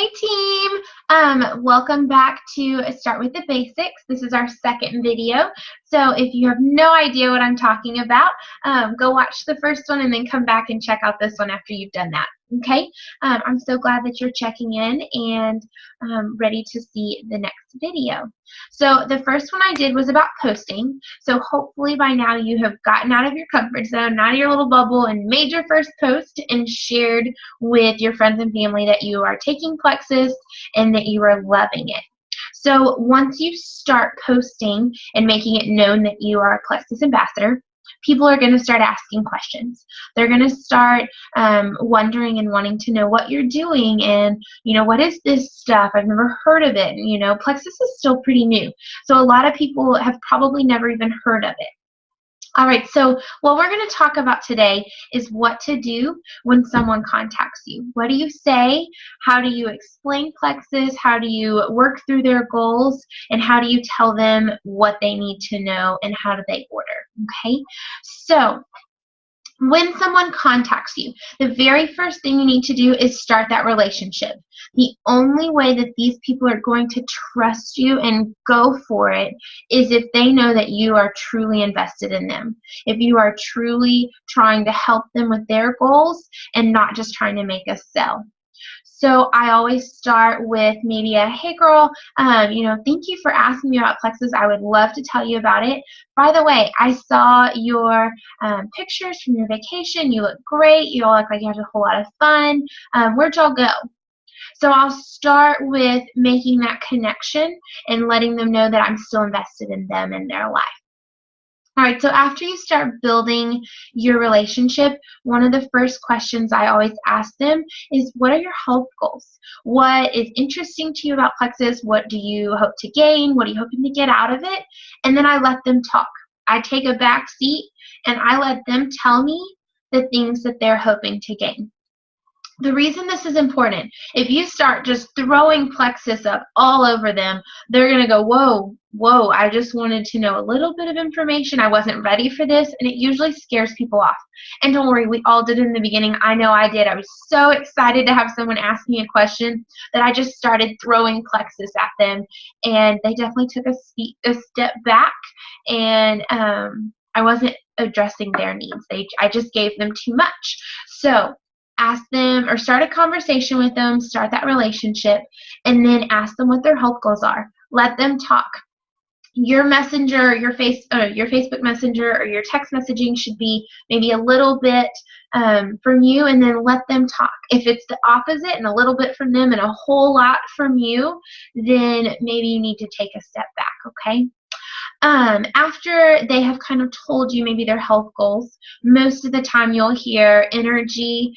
Hey team! Welcome back to Start with the Basics. This is our second video. So if you have no idea what I'm talking about, go watch the first one and then come back and check out this one after you've done that. Okay? I'm so glad that you're checking in and ready to see the next video. So the first one I did was about posting. So hopefully by now you have gotten out of your comfort zone, out of your little bubble, and made your first post and shared with your friends and family that you are taking Plexus and that you are loving it. So once you start posting and making it known that you are a Plexus ambassador, people are going to start asking questions. They're going to start wondering and wanting to know what you're doing and, what is this stuff? I've never heard of it. And, Plexus is still pretty new. So a lot of people have probably never even heard of it. All right, so what we're going to talk about today is what to do when someone contacts you. What do you say? How do you explain Plexus? How do you work through their goals? And how do you tell them what they need to know and how do they order? Okay, so when someone contacts you, the very first thing you need to do is start that relationship. The only way that these people are going to trust you and go for it is if they know that you are truly invested in them. If you are truly trying to help them with their goals and not just trying to make a sell. So I always start with maybe a, hey girl, thank you for asking me about Plexus. I would love to tell you about it. By the way, I saw your pictures from your vacation. You look great. You all look like you had a whole lot of fun. Where'd y'all go? So I'll start with making that connection and letting them know that I'm still invested in them and their life. All right, so after you start building your relationship, one of the first questions I always ask them is, what are your health goals? What is interesting to you about Plexus? What do you hope to gain? What are you hoping to get out of it? And then I let them talk. I take a back seat and I let them tell me the things that they're hoping to gain. The reason this is important, if you start just throwing Plexus up all over them, they're going to go, whoa, I just wanted to know a little bit of information. I wasn't ready for this, and it usually scares people off. And don't worry, we all did in the beginning. I know I did. I was so excited to have someone ask me a question that I just started throwing Plexus at them, and they definitely took a step back, and I wasn't addressing their needs. I just gave them too much. So ask them or start a conversation with them, start that relationship, and then ask them what their health goals are. Let them talk. Your messenger, your Facebook Messenger or your text messaging should be maybe a little bit from you, and then let them talk. If it's the opposite and a little bit from them and a whole lot from you, then maybe you need to take a step back, okay? After they have kind of told you maybe their health goals, most of the time you'll hear energy,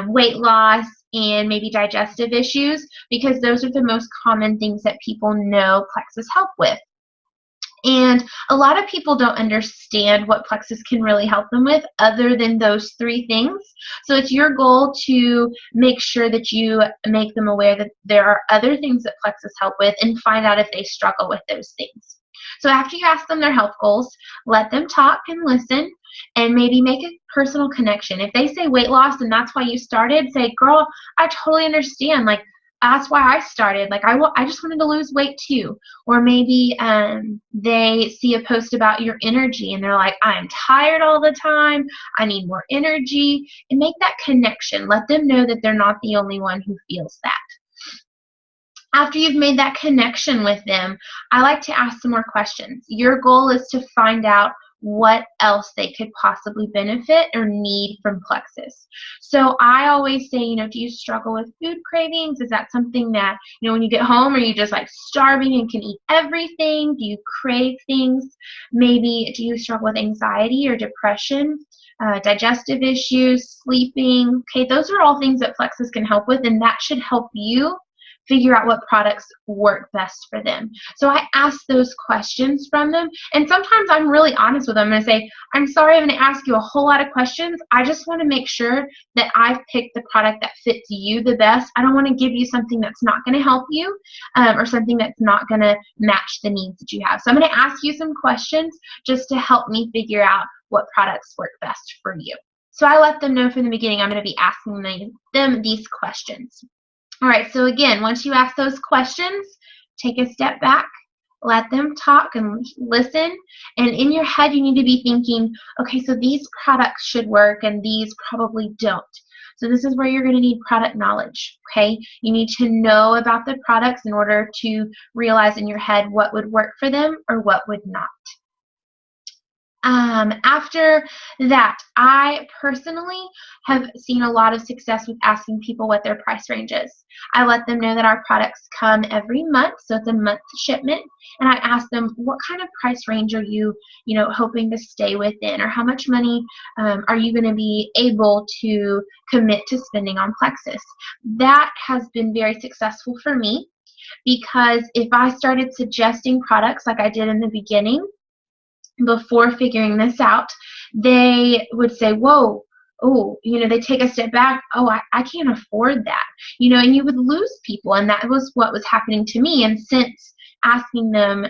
weight loss, and maybe digestive issues, because those are the most common things that people know Plexus help with. And a lot of people don't understand what Plexus can really help them with other than those three things. So it's your goal to make sure that you make them aware that there are other things that Plexus help with and find out if they struggle with those things. So after you ask them their health goals, let them talk and listen and maybe make a personal connection. If they say weight loss and that's why you started, say, girl, I totally understand. Like, that's why I started. Like, I just wanted to lose weight too. Or maybe they see a post about your energy and they're like, I'm tired all the time. I need more energy. And make that connection. Let them know that they're not the only one who feels that. After you've made that connection with them, I like to ask some more questions. Your goal is to find out what else they could possibly benefit or need from Plexus. So I always say, do you struggle with food cravings? Is that something that, when you get home, are you just like starving and can eat everything? Do you crave things? Maybe do you struggle with anxiety or depression? Digestive issues, sleeping? Okay, those are all things that Plexus can help with, and that should help you figure out what products work best for them. So I ask those questions from them, and sometimes I'm really honest with them and I say, I'm sorry I'm going to ask you a whole lot of questions. I just want to make sure that I've picked the product that fits you the best. I don't want to give you something that's not going to help you or something that's not going to match the needs that you have. So I'm going to ask you some questions just to help me figure out what products work best for you. So I let them know from the beginning I'm going to be asking them these questions. All right, so again, once you ask those questions, take a step back, let them talk and listen. And in your head, you need to be thinking, okay, so these products should work and these probably don't. So this is where you're going to need product knowledge, okay? You need to know about the products in order to realize in your head what would work for them or what would not. After that, I personally have seen a lot of success with asking people what their price range is. I let them know that our products come every month, so it's a month shipment, and I ask them, what kind of price range are you, hoping to stay within, or how much money are you going to be able to commit to spending on Plexus? That has been very successful for me because if I started suggesting products like I did in the beginning, before figuring this out, they would say, whoa, oh, they take a step back. Oh, I can't afford that, and you would lose people. And that was what was happening to me. And since asking them,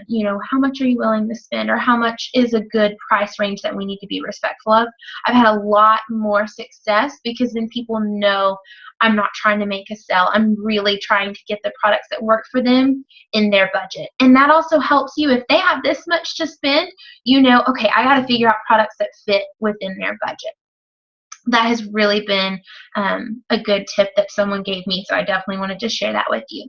how much are you willing to spend or how much is a good price range that we need to be respectful of, I've had a lot more success because then people know I'm not trying to make a sale. I'm really trying to get the products that work for them in their budget. And that also helps you if they have this much to spend, okay, I got to figure out products that fit within their budget. That has really been a good tip that someone gave me, so I definitely wanted to share that with you.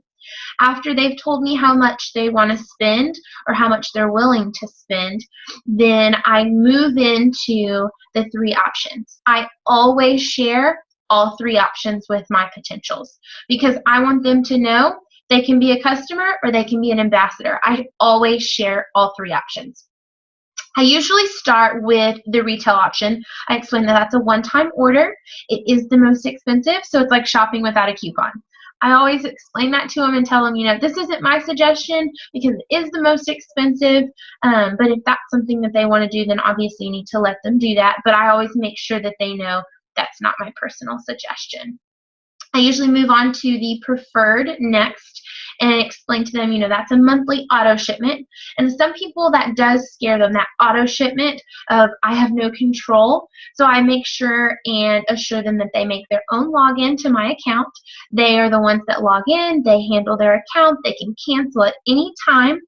After they've told me how much they want to spend or how much they're willing to spend, then I move into the 3 options. I always share all 3 options with my potentials because I want them to know they can be a customer or they can be an ambassador. I always share all 3 options. I usually start with the retail option. I explain that that's a one-time order. It is the most expensive, so it's like shopping without a coupon. I always explain that to them and tell them, this isn't my suggestion because it is the most expensive, but if that's something that they want to do, then obviously you need to let them do that, but I always make sure that they know that's not my personal suggestion. I usually move on to the preferred next and explain to them, that's a monthly auto shipment. And some people that does scare them, that auto shipment of I have no control. So I make sure and assure them that they make their own login to my account. They are the ones that log in, they handle their account, they can cancel at any time.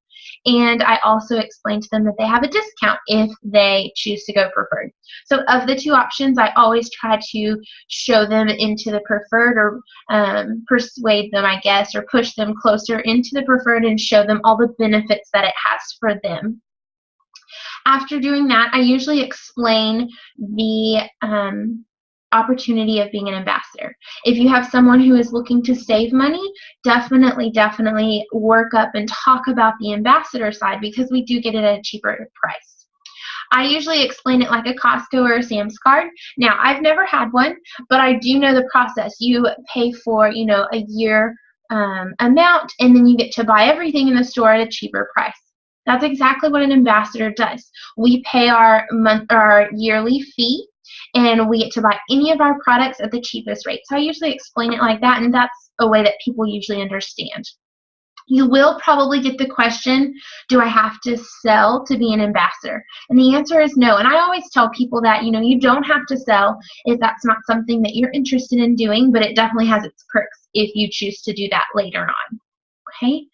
And I also explain to them that they have a discount if they choose to go preferred. So of the 2 options, I always try to show them into the preferred or persuade them, I guess, or push them closer into the preferred and show them all the benefits that it has for them. After doing that, I usually explain the opportunity of being an ambassador. If you have someone who is looking to save money, definitely work up and talk about the ambassador side because we do get it at a cheaper price. I usually explain it like a Costco or a Sam's card. Now, I've never had one, but I do know the process. You pay for, a year amount, and then you get to buy everything in the store at a cheaper price. That's exactly what an ambassador does. We pay our yearly fee, and we get to buy any of our products at the cheapest rate. So I usually explain it like that, and that's a way that people usually understand. You will probably get the question, do I have to sell to be an ambassador? And the answer is no. And I always tell people that, you don't have to sell if that's not something that you're interested in doing, but it definitely has its perks if you choose to do that later on. Okay?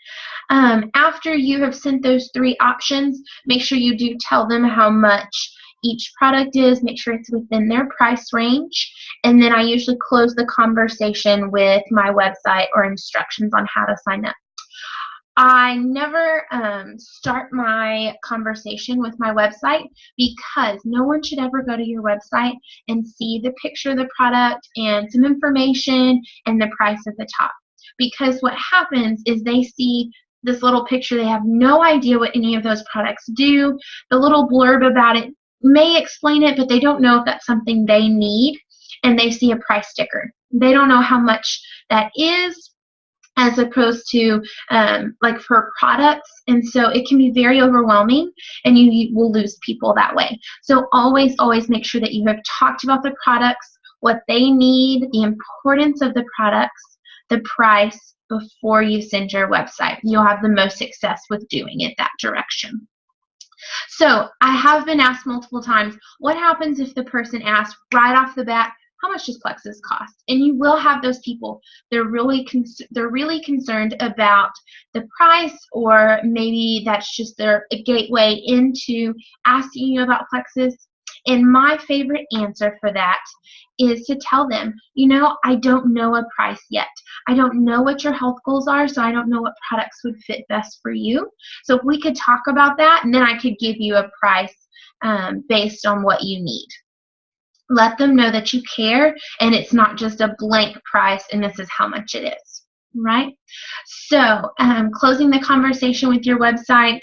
After you have sent those 3 options, make sure you do tell them how much each product is, make sure it's within their price range, and then I usually close the conversation with my website or instructions on how to sign up. I never start my conversation with my website because no one should ever go to your website and see the picture of the product and some information and the price at the top. Because what happens is they see this little picture, they have no idea what any of those products do. The little blurb about it may explain it, but they don't know if that's something they need, and they see a price sticker. They don't know how much that is as opposed to like for products, and so it can be very overwhelming and you will lose people that way. So always make sure that you have talked about the products, what they need, the importance of the products, the price before you send your website. You'll have the most success with doing it that direction. So I have been asked multiple times, what happens if the person asks right off the bat, how much does Plexus cost? And you will have those people. They're really concerned about the price, or maybe that's just their gateway into asking you about Plexus. And my favorite answer for that is to tell them, I don't know a price yet. I don't know what your health goals are, so I don't know what products would fit best for you. So if we could talk about that, and then I could give you a price based on what you need. Let them know that you care, and it's not just a blank price and this is how much it is, right? So closing the conversation with your website,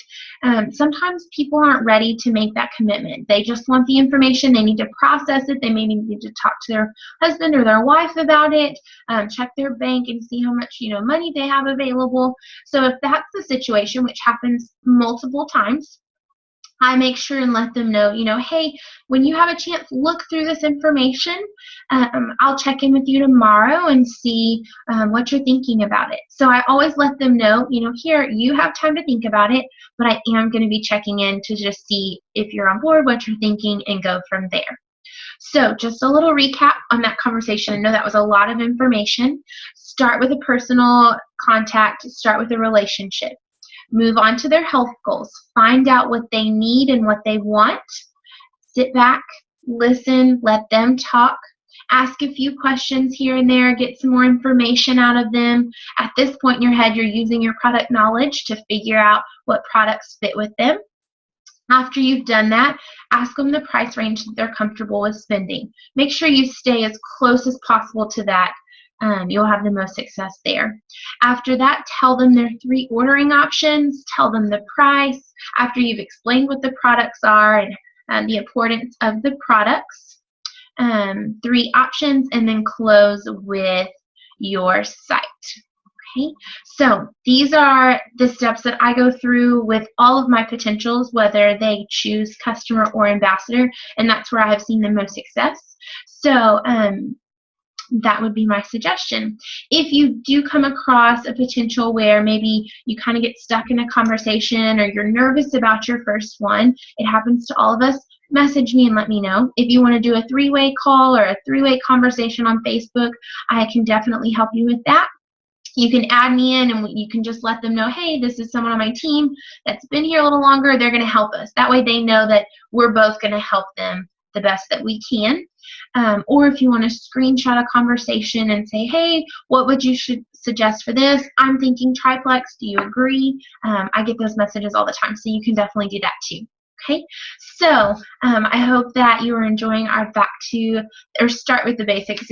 sometimes people aren't ready to make that commitment. They just want the information. They need to process it. They maybe need to talk to their husband or their wife about it, check their bank and see how much money they have available. So if that's the situation, which happens multiple times, I make sure and let them know, hey, when you have a chance, look through this information. I'll check in with you tomorrow and see what you're thinking about it. So I always let them know, here, you have time to think about it, but I am going to be checking in to just see if you're on board, what you're thinking, and go from there. So just a little recap on that conversation. I know that was a lot of information. Start with a personal contact. Start with a relationship. Move on to their health goals. Find out what they need and what they want. Sit back, listen, let them talk. Ask a few questions here and there. Get some more information out of them. At this point in your head, you're using your product knowledge to figure out what products fit with them. After you've done that, ask them the price range that they're comfortable with spending. Make sure you stay as close as possible to that. You'll have the most success there. After that, tell them their 3 ordering options. Tell them the price. After you've explained what the products are and the importance of the products, 3 options, and then close with your site. Okay, so these are the steps that I go through with all of my potentials, whether they choose customer or ambassador, and that's where I have seen the most success. So that would be my suggestion. If you do come across a potential where maybe you kind of get stuck in a conversation or you're nervous about your first one, it happens to all of us, message me and let me know. If you want to do a 3-way call or a 3-way conversation on Facebook, I can definitely help you with that. You can add me in and you can just let them know, hey, this is someone on my team that's been here a little longer. They're going to help us. That way they know that we're both going to help them the best that we can. Or if you want to screenshot a conversation and say, hey, what would you suggest for this? I'm thinking triplex. Do you agree? I get those messages all the time, so you can definitely do that too. Okay, so I hope that you are enjoying our Start with the Basics,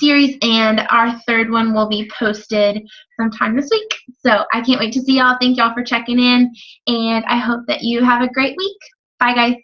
series, and our 3rd one will be posted sometime this week. So I can't wait to see y'all. Thank y'all for checking in, and I hope that you have a great week. Bye, guys.